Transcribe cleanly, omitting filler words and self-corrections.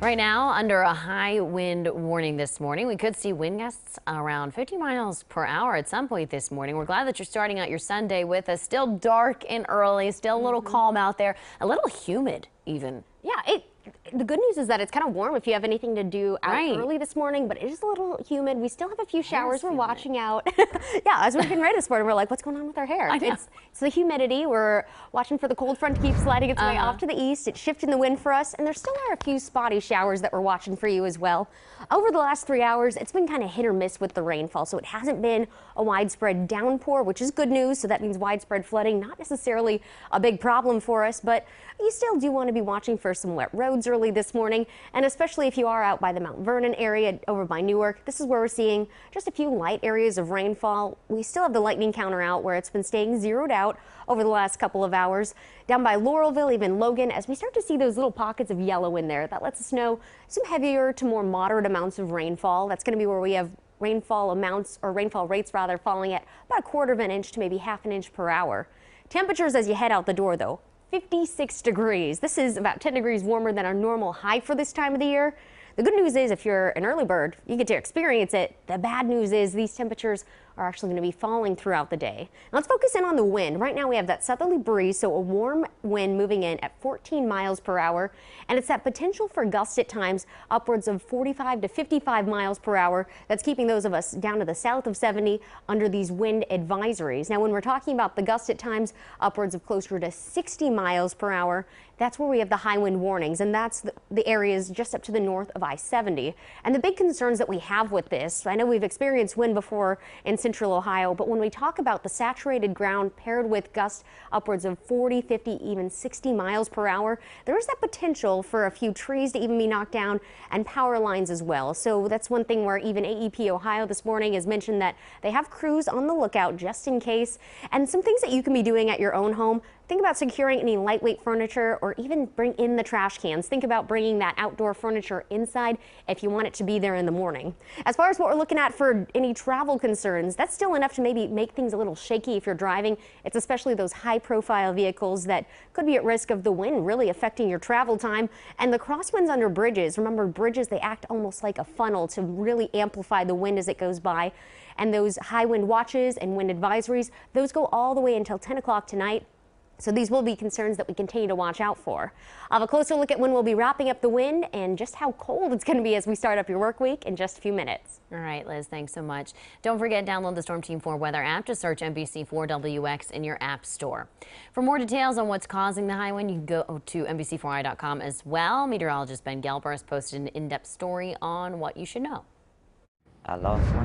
Right now, under a high wind warning this morning, we could see wind gusts around 50 miles per hour at some point this morning. We're glad that you're starting out your Sunday with us. Still dark and early, still a little calm out there, a little humid even. Yeah, the good news is that it's kind of warm if you have anything to do out early this morning, but it is a little humid. We still have a few showers we're watching out. Yeah, as we're getting ready this morning, we're like, what's going on with our hair? It's the humidity. We're watching for the cold front to keep sliding its way off to the east. It's shifting the wind for us, and there still are a few spotty showers that we're watching for you as well. Over the last 3 hours, it's been kind of hit or miss with the rainfall, so it hasn't been a widespread downpour, which is good news. So that means widespread flooding, not necessarily a big problem for us, but you still do want to be watching for some wet roads early this morning, and especially if you are out by the Mount Vernon area over by Newark. This is where we're seeing just a few light areas of rainfall. We still have the lightning counter out where it's been staying zeroed out over the last couple of hours. Down by Laurelville, even Logan, as we start to see those little pockets of yellow in there, that lets us know some heavier to more moderate amounts of rainfall. That's going to be where we have rainfall amounts, or rainfall rates rather, falling at about 1/4 of an inch to maybe 1/2 inch per hour. Temperatures as you head out the door, though, 56 degrees. This is about 10 degrees warmer than our normal high for this time of the year. The good news is if you're an early bird, you get to experience it. The bad news is these temperatures are actually going to be falling throughout the day. Now let's focus in on the wind. Right now we have that southerly breeze, so a warm wind moving in at 14 miles per hour, and it's that potential for gusts at times upwards of 45 to 55 miles per hour that's keeping those of us down to the south of 70 under these wind advisories. Now when we're talking about the gusts at times upwards of closer to 60 miles per hour, that's where we have the high wind warnings, and that's the areas just up to the north of I-70. And the big concerns that we have with this, I know we've experienced wind before in central Ohio, but when we talk about the saturated ground paired with gusts upwards of 40, 50, even 60 miles per hour, there is that potential for a few trees to even be knocked down and power lines as well. So that's one thing where even AEP Ohio this morning has mentioned that they have crews on the lookout just in case. And some things that you can be doing at your own home. Think about securing any lightweight furniture, or even bring in the trash cans. Think about bringing that outdoor furniture inside if you want it to be there in the morning. As far as what we're looking at for any travel concerns, that's still enough to maybe make things a little shaky if you're driving. It's especially those high profile vehicles that could be at risk of the wind really affecting your travel time. And the crosswinds under bridges, remember bridges, they act almost like a funnel to really amplify the wind as it goes by. And those high wind watches and wind advisories, those go all the way until 10 o'clock tonight. So these will be concerns that we continue to watch out for. I'll have a closer look at when we'll be wrapping up the wind and just how cold it's going to be as we start up your work week in just a few minutes. All right, Liz, thanks so much. Don't forget, download the Storm Team 4 weather app to search NBC4WX in your app store. For more details on what's causing the high wind, you can go to NBC4i.com as well. Meteorologist Ben Gelber has posted an in-depth story on what you should know. I lost one.